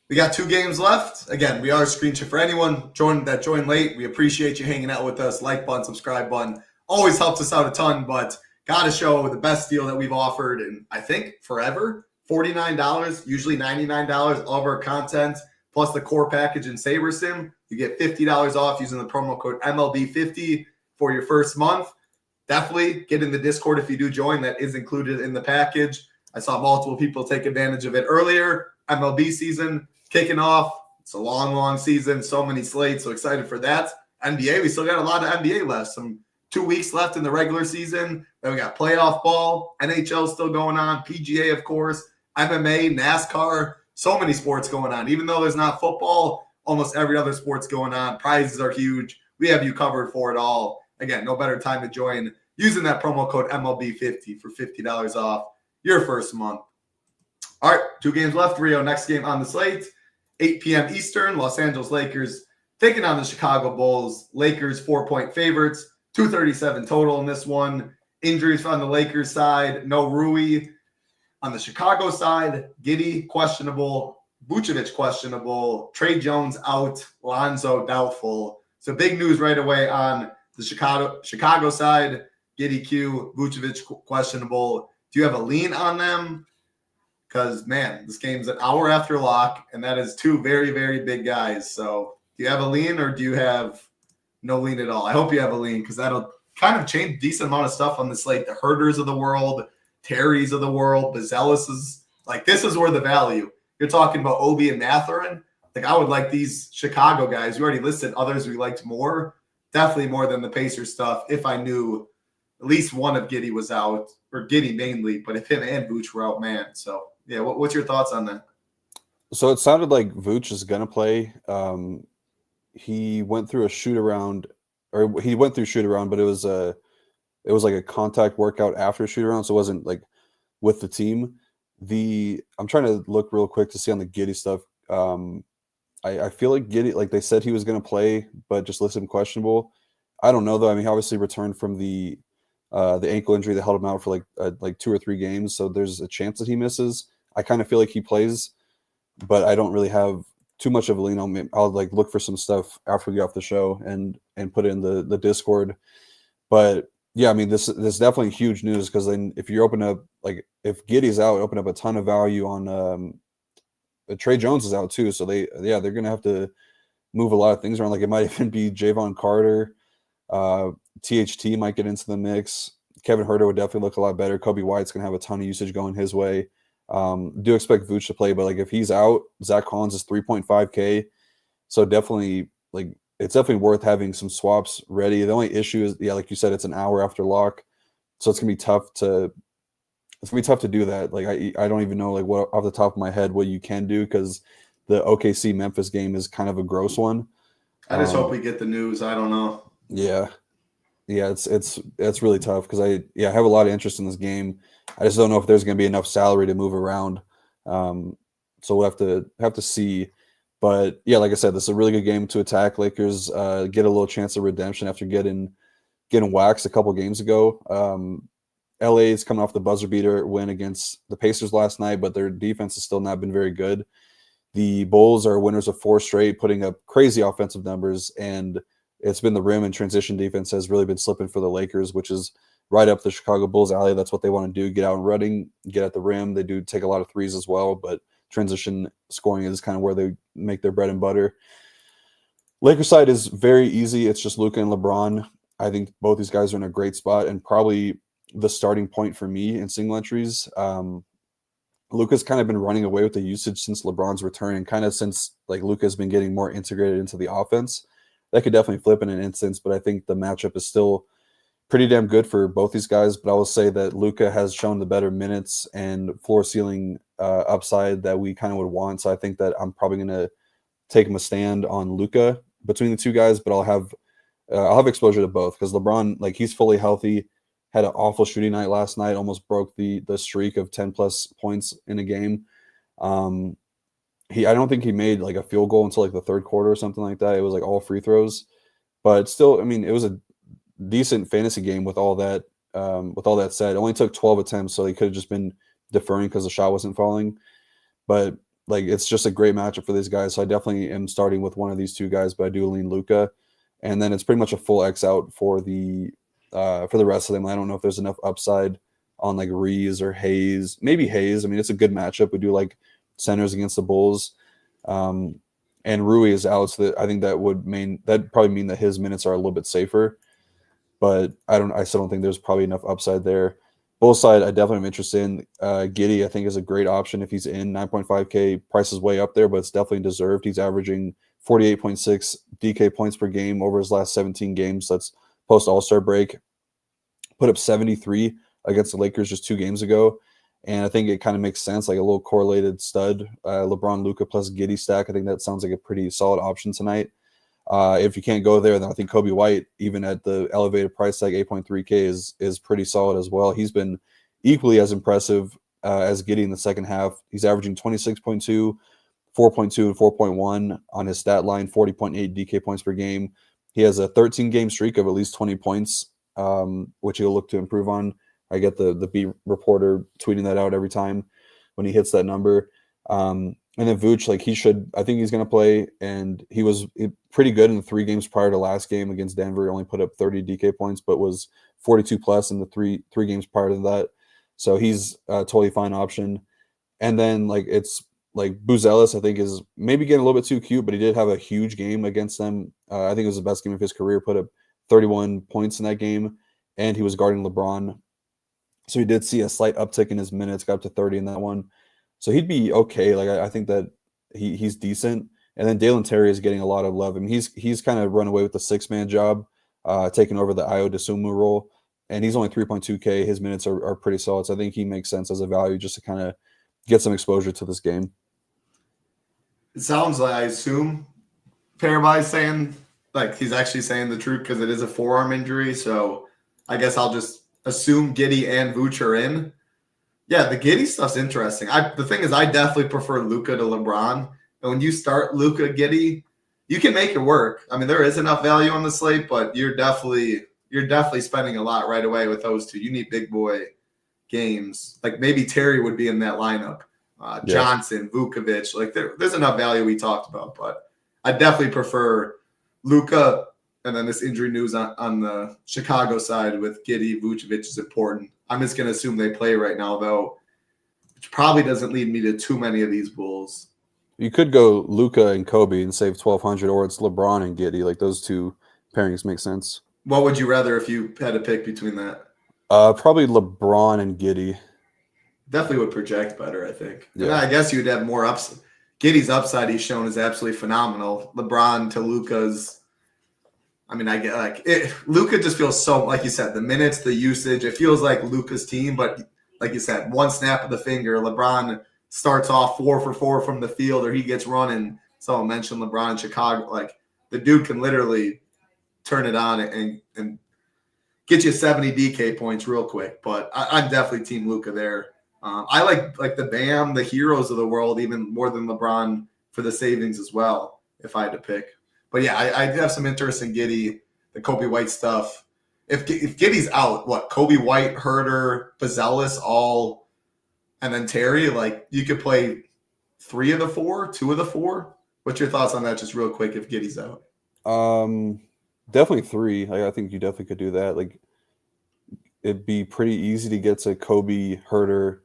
We got 2 games left. Again, we are screenshot for anyone joined late. We appreciate you hanging out with us. Like button, subscribe button. Always helps us out a ton, but got to show the best deal that we've offered in, I think, forever. $49, usually $99, all of our content, plus the core package in SaberSim. You get $50 off using the promo code MLB50 for your first month. Definitely get in the Discord if you do join. That is included in the package. I saw multiple people take advantage of it earlier. MLB season kicking off. It's a long, long season. So many slates. So excited for that. NBA, we still got a lot of NBA left. Some 2 weeks left in the regular season. Then we got playoff ball. NHL still going on. PGA, of course. MMA, NASCAR. So many sports going on. Even though there's not football, almost every other sport's going on. Prizes are huge. We have you covered for it all. Again, no better time to join using that promo code MLB50 for $50 off your first month. All right, 2 games left. Rio, next game on the slate. 8 p.m. Eastern, Los Angeles Lakers taking on the Chicago Bulls. Lakers 4-point favorites, 237 total in this one. Injuries on the Lakers side, no Rui. On the Chicago side, Giddey questionable, Vucevic questionable, Trey Jones out, Lonzo doubtful. So big news right away on the Chicago side. Giddey Q, Vucevic questionable. Do you have a lean on them? Because, man, this game's an hour after lock, and that is 2 very, very big guys. So do you have a lean or do you have no lean at all? I hope you have a lean because that'll kind of change a decent amount of stuff on the slate. The Herders of the world, Terry's of the world, Bazelis's. Like, this is where the value. You're talking about Obi and Mathurin. Like, I would like these Chicago guys. You already listed others we liked more. Definitely more than the Pacers stuff if I knew at least one of Giddey was out, or Giddey mainly, but if him and Vooch were out, man. So, yeah, what's your thoughts on that? So it sounded like Vooch is going to play. He went through shoot around, but it was like a contact workout after shoot around, so it wasn't like with the team. I'm trying to look real quick to see on the Giddey stuff. I feel like Giddey, like they said he was going to play, but just listed him questionable. I don't know though. I mean, he obviously returned from the ankle injury that held him out for like 2 or 3 games, so there's a chance that he misses. I kind of feel like he plays, but I don't really have too much of a lean on me. I'll like look for some stuff after we get off the show and put it in the Discord. But yeah, I mean this definitely huge news because then if you open up if Giddey's out, open up a ton of value on Trey Jones is out too, so they're gonna have to move a lot of things around. Like it might even be Javon Carter, THT might get into the mix. Kevin Huerter would definitely look a lot better. Kobe White's gonna have a ton of usage going his way. Do expect Vooch to play, but like if he's out, Zach Collins is 3.5K, so definitely it's definitely worth having some swaps ready. The only issue is, like you said, it's an hour after lock, so it's gonna be tough to do that. Like I don't even know what off the top of my head what you can do because the OKC Memphis game is kind of a gross one. I just hope we get the news. I don't know. Yeah, it's really tough because I have a lot of interest in this game. I just don't know if there's going to be enough salary to move around. So we'll have to see. But yeah, like I said, this is a really good game to attack. Lakers get a little chance of redemption after getting waxed a couple games ago. LA is coming off the buzzer beater win against the Pacers last night, but their defense has still not been very good. The Bulls are winners of 4 straight, putting up crazy offensive numbers, and it's been the rim and transition defense has really been slipping for the Lakers, which is right up the Chicago Bulls alley. That's what they want to do, get out and running, get at the rim. They do take a lot of threes as well, but transition scoring is kind of where they make their bread and butter. Lakers side is very easy. It's just Luka and LeBron. I think both these guys are in a great spot and probably the starting point for me in single entries. Luka's kind of been running away with the usage since LeBron's return, and kind of since like Luka's been getting more integrated into the offense. That could definitely flip in an instance, but I think the matchup is still pretty damn good for both these guys. But I will say that Luka has shown the better minutes and floor ceiling upside that we kind of would want. So I think that I'm probably going to take him a stand on Luka between the two guys, but I'll have exposure to both because LeBron, like, he's fully healthy. Had an awful shooting night last night, almost broke the streak of 10+ points in a game. I don't think he made like a field goal until like the third quarter or something like that. It was like all free throws, but still, I mean, it was a decent fantasy game with all that. With all that said, it only took 12 attempts, so they could have just been deferring because the shot wasn't falling. But like, it's just a great matchup for these guys. So I definitely am starting with one of these two guys, but I do lean Luka, and then it's pretty much a full X out for the rest of them. I don't know if there's enough upside on like Reeves or Hayes. Maybe Hayes. I mean, it's a good matchup. We do like centers against the Bulls. And Rui is out, so that I think that'd probably mean that his minutes are a little bit safer. But I still don't think there's probably enough upside there. Bulls side, I definitely am interested in. Giddey, I think, is a great option if he's in. 9.5K, price is way up there, but it's definitely deserved. He's averaging 48.6 DK points per game over his last 17 games. That's post All-Star break. Put up 73 against the Lakers just 2 games ago. And I think it kind of makes sense, like a little correlated stud, LeBron, Luka plus Giddey stack. I think that sounds like a pretty solid option tonight. If you can't go there, then I think Kobe White, even at the elevated price tag, 8.3K, is pretty solid as well. He's been equally as impressive as Giddey in the second half. He's averaging 26.2, 4.2, and 4.1 on his stat line, 40.8 DK points per game. He has a 13-game streak of at least 20 points, which he'll look to improve on. I get the beat reporter tweeting that out every time when he hits that number. And then Vooch, like, I think he's going to play, and he was pretty good in the 3 games prior to last game against Denver. He only put up 30 DK points, but was 42 plus in the three games prior to that. So he's a totally fine option. And then it's like Buzelis, I think, is maybe getting a little bit too cute, but he did have a huge game against them. I think it was the best game of his career, put up 31 points in that game, and he was guarding LeBron. So he did see a slight uptick in his minutes, got up to 30 in that one. So he'd be okay. Like, I think that he's decent. And then Dalen Terry is getting a lot of love. I mean, he's kind of run away with the 6-man job, taking over the Ayo Dosunmu role. And he's only 3.2K. His minutes are pretty solid. So I think he makes sense as a value just to kind of get some exposure to this game. It sounds like, I assume, Parabai saying, like, he's actually saying the truth because it is a forearm injury. So I guess I'll just assume Giddey and Vooch are in. Yeah, the Giddey stuff's interesting. The thing is, I definitely prefer Luka to LeBron. And when you start Luka Giddey, you can make it work. I mean, there is enough value on the slate, but you're definitely spending a lot right away with those two. You need big boy games. Like, maybe Terry would be in that lineup. Johnson, Vukovic. Like, there's enough value we talked about, but I definitely prefer Luka. And then this injury news on the Chicago side with Giddey, Vucevic is important. I'm just going to assume they play right now, though, which probably doesn't lead me to too many of these Bulls. You could go Luka and Kobe and save 1,200, or it's LeBron and Giddey. Like, those two pairings make sense. What would you rather if you had to pick between that? Probably LeBron and Giddey. Definitely would project better, I think. Yeah. And I guess you'd have more upside. Giddey's upside he's shown is absolutely phenomenal. LeBron to Luka's. I mean, I get like it. Luka just feels so, like you said, the minutes, the usage. It feels like Luka's team, but like you said, one snap of the finger. LeBron starts off 4 for 4 from the field, or he gets running. Someone mentioned LeBron in Chicago. Like, the dude can literally turn it on and get you 70 DK points real quick. But I'm definitely team Luka there. I like the Bam, the heroes of the world, even more than LeBron for the savings as well, if I had to pick. But yeah, I have some interest in Giddey, the Kobe White stuff. If Giddey's out, what, Kobe White, Herter, Buzelis, all, and then Terry, like, you could play 3 of the 4, 2 of the 4. What's your thoughts on that, just real quick, if Giddey's out? Definitely 3. I think you definitely could do that. Like, it'd be pretty easy to get to Kobe, Herter,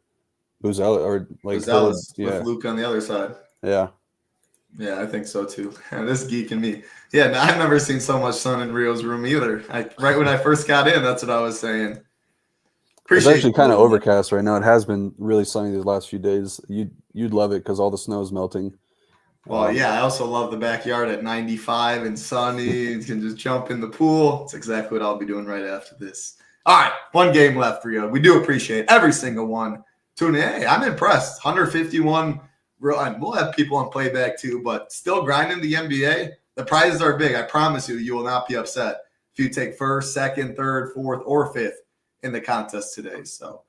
Buzell or like Zealous yeah, with Luke on the other side. yeah. Yeah, I think so too. This geek and me. Yeah, no, I've never seen so much sun in Rio's room either. Right when I first got in, that's what I was saying. It's Appreciate actually the kind of little bit. overcast right now. It has been really sunny these last few days. You'd love it because all the snow is melting. Well, yeah, I also love the backyard at 95 and sunny. You can just jump in the pool. It's exactly what I'll be doing right after this. All right, one game left, Rio. We do appreciate every single one. Tune in. Hey, I'm impressed. 151. We'll have people on playback too, but still grinding the NBA. The prizes are big. I promise you, you will not be upset if you take first, second, third, fourth, or fifth in the contest today. So,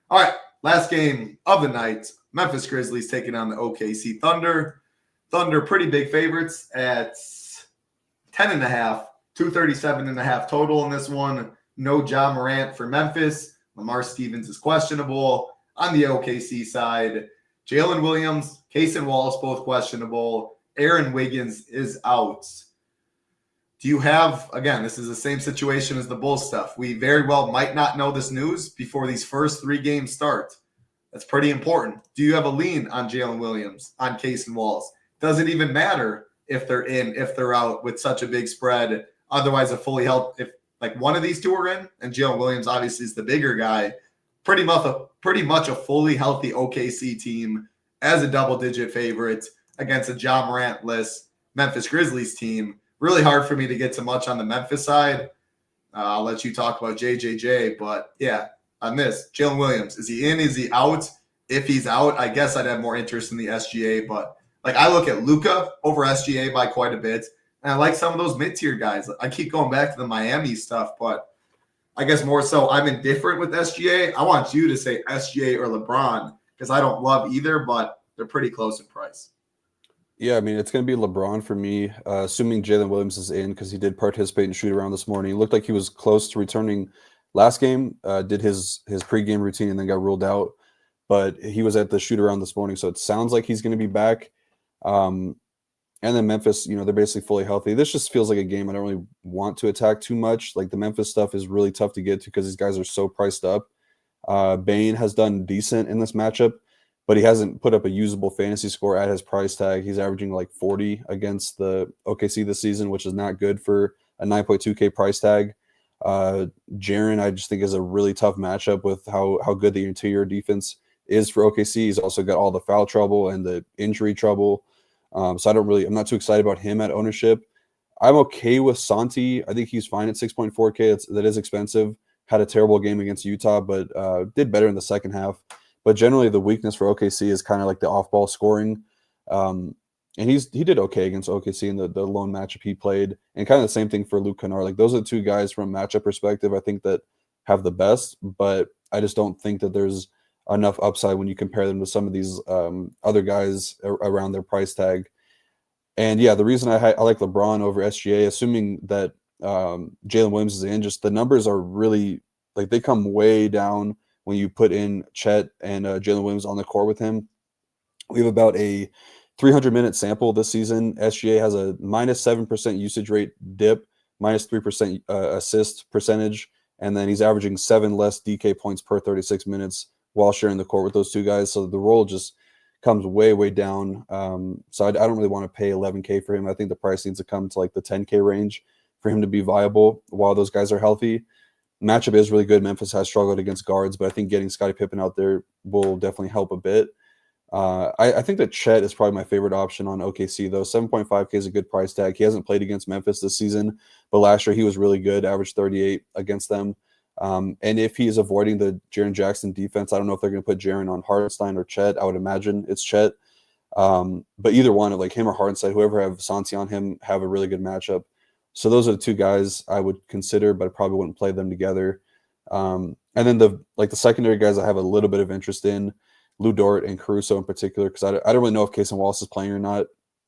all right, last game of the night. Memphis Grizzlies taking on the OKC Thunder. Thunder pretty big favorites at 10.5, 237.5 total in this one. No Ja Morant for Memphis. Lamar Stevens is questionable. On the OKC side, Jalen Williams, Cason Wallace, both questionable. Aaron Wiggins is out. Do you have, again, this is the same situation as the Bulls stuff. We very well might not know this news before these first 3 games start. That's pretty important. Do you have a lean on Jalen Williams, on Cason Wallace? Doesn't even matter if they're in, if they're out with such a big spread. Otherwise, a fully healthy, if like one of these two are in, and Jalen Williams obviously is the bigger guy, pretty much a fully healthy OKC team as a double-digit favorite against a Ja Morant-less Memphis Grizzlies team. Really hard for me to get to much on the Memphis side. I'll let you talk about JJJ, but yeah, on this, Jalen Williams, is he in? Is he out? If he's out, I guess I'd have more interest in the SGA, but like I look at Luka over SGA by quite a bit, and I like some of those mid-tier guys. I keep going back to the Miami stuff, but I guess more so I'm indifferent with SGA. I want you to say SGA or LeBron because I don't love either, but they're pretty close in price. Yeah, I mean, it's going to be LeBron for me, assuming Jalen Williams is in because he did participate in shoot-around this morning. He looked like he was close to returning last game, did his pregame routine and then got ruled out. But he was at the shoot-around this morning, so it sounds like he's going to be back. And then Memphis, they're basically fully healthy. This just feels like a game I don't really want to attack too much. Like the Memphis stuff is really tough to get to because these guys are so priced up. Bane has done decent in this matchup, but he hasn't put up a usable fantasy score at his price tag. He's averaging like 40 against the OKC this season, which is not good for a 9.2K price tag. Jaren, I just think is a really tough matchup with how good the interior defense is for OKC. He's also got all the foul trouble and the injury trouble. So I'm not too excited about him at ownership. I'm okay with Santi. I think he's fine at 6.4K. That is expensive. Had a terrible game against Utah, but did better in the second half. But generally, the weakness for OKC is kind of like the off-ball scoring. And he did okay against OKC in the lone matchup he played. And kind of the same thing for Luke Kennard. Like those are the two guys from a matchup perspective I think that have the best. But I just don't think that there's enough upside when you compare them to some of these other guys around their price tag. And yeah, the reason I like LeBron over SGA, assuming that Jalen Williams is in, just the numbers are really like they come way down when you put in Chet and Jalen Williams on the court with him. We have about a 300-minute sample this season. SGA has a -7% usage rate dip, -3% assist percentage, and then he's averaging 7 less DK points per 36 minutes while sharing the court with those two guys. So the role just comes way, way down. So I don't really want to pay 11K for him. I think the price needs to come to like the 10K range for him to be viable while those guys are healthy. Matchup is really good. Memphis has struggled against guards, but I think getting Scottie Pippen out there will definitely help a bit. I think that Chet is probably my favorite option on OKC, though. 7.5K is a good price tag. He hasn't played against Memphis this season, but last year he was really good, averaged 38 against them. And if he is avoiding the Jaren Jackson defense, I don't know if they're going to put Jaren on Hartenstein or Chet. I would imagine it's Chet. But either one, like him or Hartenstein, whoever have Santi on him, have a really good matchup. So those are the two guys I would consider, but I probably wouldn't play them together. And then the secondary guys I have a little bit of interest in, Lou Dort and Caruso in particular, because I don't really know if Cason Wallace is playing or not.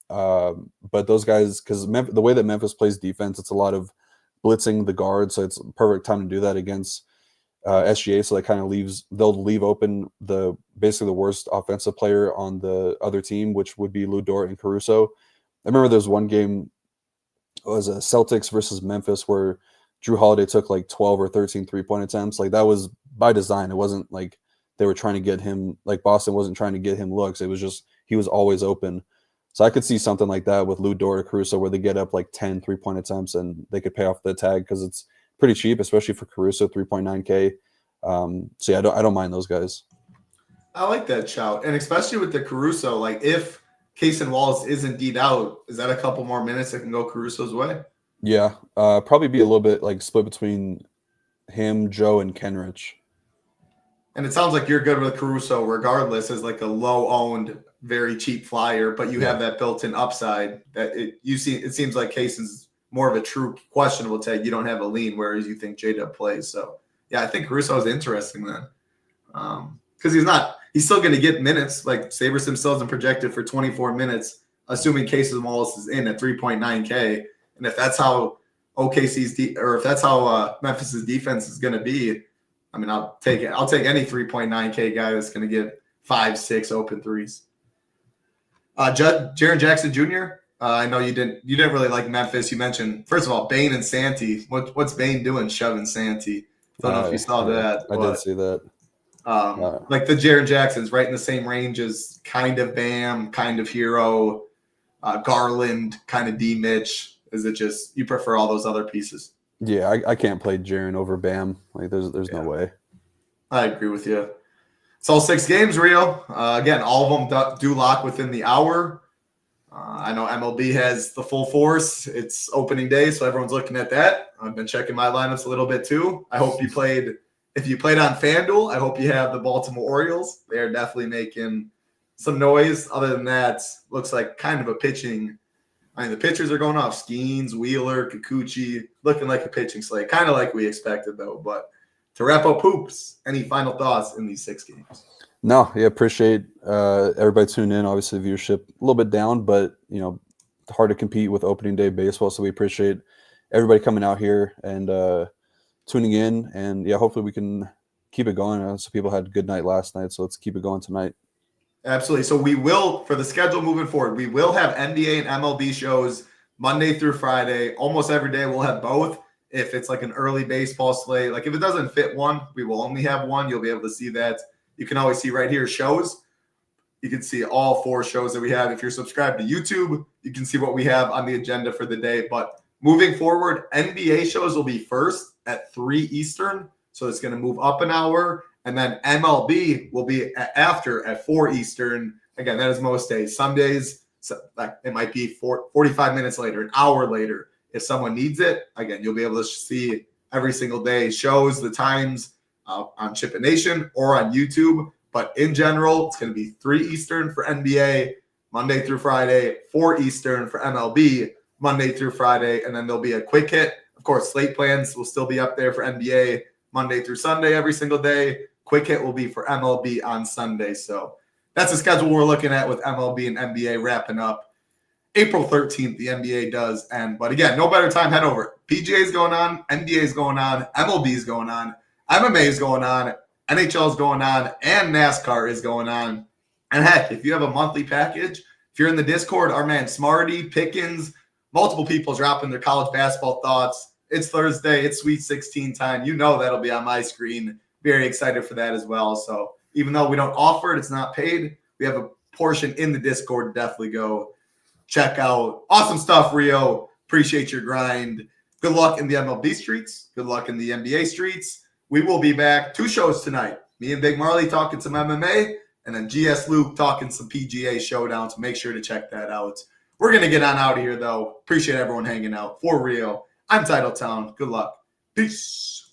But those guys, because the way that Memphis plays defense, it's a lot of blitzing the guard, so it's a perfect time to do that against SGA. So they'll leave open basically the worst offensive player on the other team, which would be Lou Dort and Caruso. I remember there was one game, it was a Celtics versus Memphis, where Jrue Holiday took like 12 or 13 3-point attempts. Like that was by design. It wasn't like the Celtics were trying to make him miss. Like he was just getting open. And Memphis was they were trying to get him, like Boston wasn't trying to get him looks. It was just he was always open. So I could see something like that with Lou Dort or Caruso where they get up like 10 3-point attempts and they could pay off the tag because it's pretty cheap, especially for Caruso, 3.9K. So yeah, I don't mind those guys. I like that shout. And especially with the Caruso, like if Case and Wallace is indeed out, is that a couple more minutes that can go Caruso's way? Yeah, probably be a little bit like split between him, Joe, and Kenrich. And it sounds like you're good with Caruso regardless as like a low-owned, very cheap flyer, but you have that built-in upside that it seems like Cason's more of a true questionable take. You don't have a lean, whereas you think J-Dub plays. So, yeah, I think Caruso is interesting then. Because he's still going to get minutes. Like Sabres themselves and projected for 24 minutes, assuming Case and Wallace is in at 3.9K. And if that's how if that's how Memphis's defense is going to be, I mean, I'll take it. I'll take any 3.9K guy that's going to get 5-6 open threes. Jaren Jackson Jr. I know you didn't really like Memphis. You mentioned first of all Bane and Santee. What's Bane doing shoving Santee? Don't know if you saw that. I did see that. Like the Jaren Jackson's right in the same range as kind of Bam, kind of Hero, Garland, kind of D Mitch. Is it just you prefer all those other pieces? Yeah, I can't play Jaren over Bam. Like there's no way. I agree with you. It's all 6 games, Rio. Again, all of them do lock within the hour. I know MLB has the full force. It's opening day, so everyone's looking at that. I've been checking my lineups a little bit too. I hope you played. If you played on FanDuel, I hope you have the Baltimore Orioles. They are definitely making some noise. Other than that, looks like kind of a pitching. I mean, the pitchers are going off. Skeens, Wheeler, Kikuchi, looking like a pitching slate. Kind of like we expected, though. But to wrap up hoops, any final thoughts in these 6 games? No, yeah, appreciate everybody tuning in. Obviously, viewership a little bit down, but hard to compete with opening day baseball. So we appreciate everybody coming out here and tuning in. And yeah, hopefully we can keep it going. So people had a good night last night, so let's keep it going tonight. Absolutely. So we will, for the schedule moving forward, we will have NBA and MLB shows Monday through Friday. Almost every day we'll have both. If it's like an early baseball slate, like if it doesn't fit one, we will only have one. You'll be able to see that. You can always see right here shows. You can see all 4 shows that we have. If you're subscribed to YouTube, you can see what we have on the agenda for the day. But moving forward, NBA shows will be first at 3 Eastern. So it's going to move up an hour. And then MLB will be after at 4 Eastern. Again, that is most days. Some days, it might be 45 minutes later, an hour later. If someone needs it, again, you'll be able to see every single day shows, the times on SHIPIT Nation or on YouTube. But in general, it's going to be 3 Eastern for NBA, Monday through Friday, 4 Eastern for MLB, Monday through Friday. And then there'll be a quick hit. Of course, slate plans will still be up there for NBA, Monday through Sunday every single day. Quick hit will be for MLB on Sunday. So that's the schedule we're looking at with MLB and NBA wrapping up. April 13th, the NBA does end. But again, no better time. Head over. PGA is going on. NBA is going on. MLB is going on. MMA is going on. NHL is going on. And NASCAR is going on. And heck, if you have a monthly package, if you're in the Discord, our man Smarty, Pickens, multiple people dropping their college basketball thoughts. It's Thursday. It's Sweet 16 time. You know that'll be on my screen. Very excited for that as well. So even though we don't offer it, it's not paid. We have a portion in the Discord. Definitely go check out. Awesome stuff, Rio. Appreciate your grind. Good luck in the MLB streets. Good luck in the NBA streets. We will be back. 2 shows tonight. Me and Big Marley talking some MMA, and then GS Luke talking some PGA showdown. So make sure to check that out. We're going to get on out of here, though. Appreciate everyone hanging out. For Rio, I'm Titletown. Good luck. Peace.